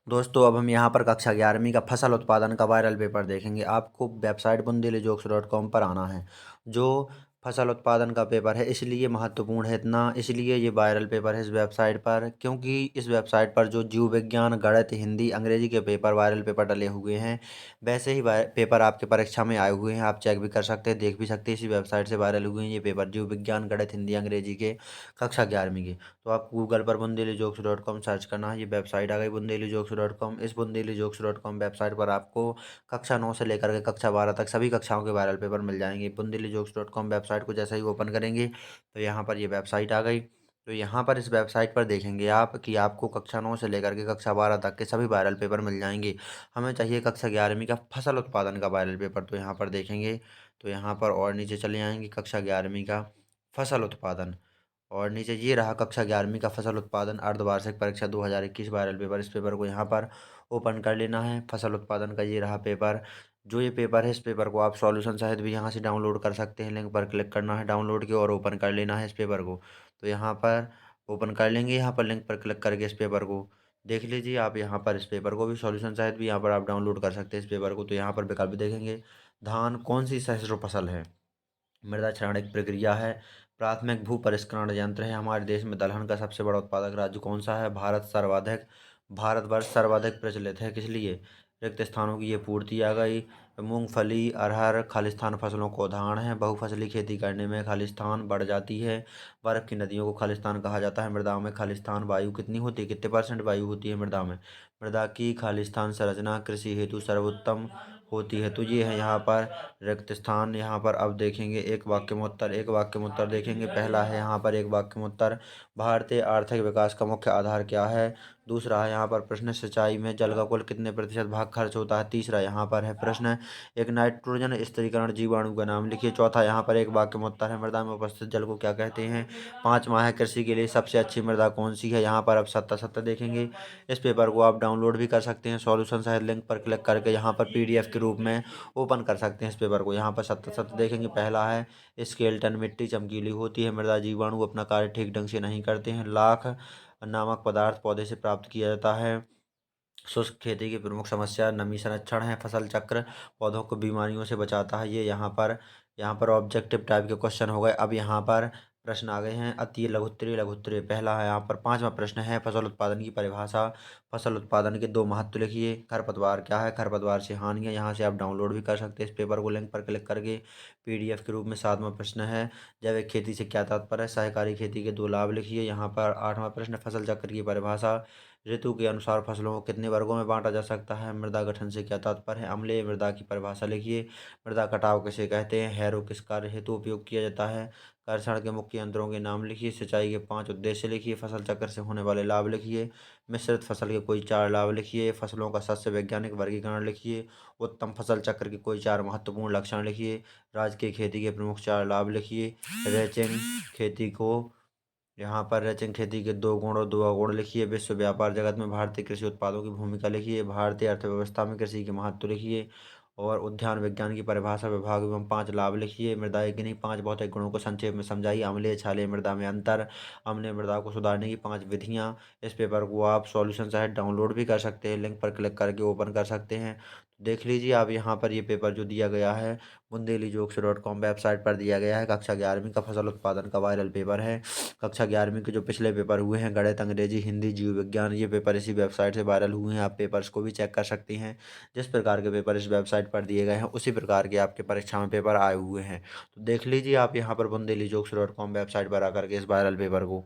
दोस्तों अब हम यहाँ पर कक्षा 11वीं का फसल उत्पादन का वायरल पेपर देखेंगे। आपको वेबसाइट bundelijokes.com पर आना है। जो फसल उत्पादन का पेपर है इसलिए महत्वपूर्ण है इतना, इसलिए ये वायरल पेपर है इस वेबसाइट पर, क्योंकि इस वेबसाइट पर जो जीव विज्ञान, गणित, हिंदी, अंग्रेजी के पेपर वायरल पेपर डले हुए हैं, वैसे ही पेपर आपके परीक्षा में आए हुए हैं। आप चेक भी कर सकते हैं, देख भी सकते हैं। इसी वेबसाइट से वायरल हुए हैं ये पेपर, जीव विज्ञान, गणित, हिंदी, अंग्रेजी के कक्षा 11वीं के। तो आप गूगल पर bundelijokes.com सर्च करना है। ये वेबसाइट आ गई bundelijokes.com। इस bundelijokes.com वेबसाइट पर आपको कक्षा 9 से लेकर के कक्षा 12 तक सभी कक्षाओं के वायरल पेपर मिल जाएंगे। bundelijokes.com वेबसाइट को जैसे ही ओपन करेंगे तो यहाँ पर ये वेबसाइट आ गई। तो यहाँ पर इस वेबसाइट पर देखेंगे आप कि आपको कक्षा 9 से लेकर के कक्षा 12 तक के सभी वायरल पेपर मिल जाएंगे। हमें चाहिए कक्षा 11वीं का फसल उत्पादन का वायरल पेपर, तो यहाँ पर देखेंगे तो यहाँ पर और नीचे चले आएंगे कक्षा 11वीं का फसल उत्पादन, और नीचे ये रहा कक्षा 11वीं का फसल उत्पादन अर्धवार्षिक परीक्षा 2021 वायरल पेपर। इस पेपर को यहाँ पर ओपन कर लेना है। फसल उत्पादन का ये रहा पेपर। जो ये पेपर है इस पेपर को आप सॉल्यूशन सहित भी यहाँ से डाउनलोड कर सकते हैं। लिंक पर क्लिक करना है डाउनलोड के और ओपन कर लेना है इस पेपर को। तो यहाँ पर ओपन कर लेंगे, यहाँ पर लिंक पर क्लिक करके इस पेपर को देख लीजिए। आप यहाँ पर इस पेपर को भी सॉल्यूशन सहित भी यहाँ पर आप डाउनलोड कर सकते हैं इस पेपर को। तो यहाँ पर विकल्प देखेंगे, धान कौन सी सहिष्णु फसल है, मृदा क्षरणिक प्रक्रिया है, प्राथमिक भू परिष्करण यंत्र है, हमारे देश में दलहन का सबसे बड़ा उत्पादक राज्य कौन सा है, भारतवर्ष सर्वाधिक प्रचलित है किस लिए, रिक्त स्थानों की ये पूर्ति आ गई, मूंगफली, अरहर खालिस्तान फसलों को उदाहरण है, बहुफसली खेती करने में खालिस्तान बढ़ जाती है, बर्फ की नदियों को खालिस्तान कहा जाता है, मृदा में खालिस्तान वायु कितनी होती है, कितने परसेंट वायु होती है मृदा में, मृदा की खालिस्तान संरचना कृषि हेतु सर्वोत्तम होती है। तो ये है यहाँ पर रिक्त स्थान। यहाँ पर अब देखेंगे एक वाक्य में उत्तर, एक वाक्य में उत्तर देखेंगे। पहला है यहाँ पर एक वाक्य में उत्तर, भारतीय आर्थिक विकास का मुख्य आधार क्या है। दूसरा है यहाँ पर प्रश्न, सिंचाई में जल का कुल कितने प्रतिशत भाग खर्च होता है। तीसरा यहाँ पर है प्रश्न, एक नाइट्रोजन स्थिरीकरण जीवाणु का नाम लिखिए। चौथा यहाँ पर एक वाक्य में उत्तर है, मृदा में उपस्थित जल को क्या कहते हैं। पांचवा है कृषि के लिए सबसे अच्छी मृदा कौन सी है। यहाँ पर अब सत्ता सत्ता देखेंगे। इस पेपर को आप डाउनलोड भी कर सकते हैं सॉल्यूशन सहित, लिंक पर क्लिक करके यहाँ पर PDF के रूप में ओपन कर सकते हैं इस पेपर को। यहाँ पर सत्य सत्य देखेंगे। पहला है स्केलेटन, मिट्टी चमकीली होती है, मृदा जीवाणु अपना कार्य ठीक ढंग से नहीं करते हैं, लाख नामक पदार्थ पौधे से प्राप्त किया जाता है, शुष्क खेती की प्रमुख समस्या नमी संरक्षण है, फसल चक्र पौधों को बीमारियों से बचाता है। ये यहाँ पर ऑब्जेक्टिव टाइप के क्वेश्चन हो गए। अब यहाँ पर प्रश्न आ गए हैं, अति लघुत्तरीय लघुत्तरीय। पहला है यहाँ पर पांचवा प्रश्न है, फसल उत्पादन की परिभाषा, फसल उत्पादन के दो महत्व लिखिए, खरपतवार क्या है, खरपतवार से हानि है। यहाँ से आप डाउनलोड भी कर सकते हैं इस पेपर को, लिंक पर क्लिक करके PDF के रूप में। सातवां प्रश्न है, जैविक खेती से क्या तात्पर्य है, सहकारी खेती के दो लाभ लिखिए। यहाँ पर आठवां प्रश्न, फसल चक्र की परिभाषा, ऋतु के अनुसार फसलों को कितने वर्गों में बांटा जा सकता है। मृदा गठन से क्या तात्पर्य है, अम्लीय मृदा की परिभाषा लिखिए। मृदा कटाव किसे कहते हैं, हैरो किस कार्य हेतु उपयोग किया जाता है। कर्षण के मुख्य यंत्रों के नाम लिखिए। सिंचाई के 5 उद्देश्य लिखिए। फसल चक्र से होने वाले लाभ लिखिए। मिश्रित फसल के कोई 4 लाभ लिखिए। फसलों का सस्य वैज्ञानिक वर्गीकरण लिखिए। उत्तम फसल चक्र के कोई 4 महत्वपूर्ण लक्षण लिखिए। राजकीय खेती के प्रमुख 4 लाभ लिखिए। रैचिंग खेती को, यहाँ पर रैचिंग खेती के 2 गुण और 2 अवगुण लिखिए। विश्व व्यापार जगत में भारतीय कृषि उत्पादों की भूमिका लिखिए। भारतीय अर्थव्यवस्था में कृषि के महत्व लिखिए। और उद्यान विज्ञान की परिभाषा, विभाग एवं 5 लाभ लिखिए। मृदा एक नहीं 5 भौतिक गुणों को संक्षेप में समझाइए। अम्लीय क्षारीय मृदा में अंतर, अम्लीय मृदा को सुधारने की 5 विधियाँ। इस पेपर को आप सॉल्यूशन सहित डाउनलोड भी कर सकते हैं, लिंक पर क्लिक करके ओपन कर सकते हैं। देख लीजिए आप यहाँ पर ये पेपर जो दिया गया है bundelijokes.com वेबसाइट पर दिया गया है, कक्षा 11वीं का फसल उत्पादन का वायरल पेपर है। कक्षा 11वीं के जो पिछले पेपर हुए हैं, गणित, अंग्रेजी, हिंदी, जीव विज्ञान, ये पेपर इसी वेबसाइट से वायरल हुए हैं। आप पेपर्स को भी चेक कर सकते हैं। जिस प्रकार के पेपर इस वेबसाइट पर दिए गए हैं उसी प्रकार के आपके परीक्षा में पेपर आए हुए हैं। तो देख लीजिए आप यहाँ पर bundelijokes.com वेबसाइट पर आकर के इस वायरल पेपर को।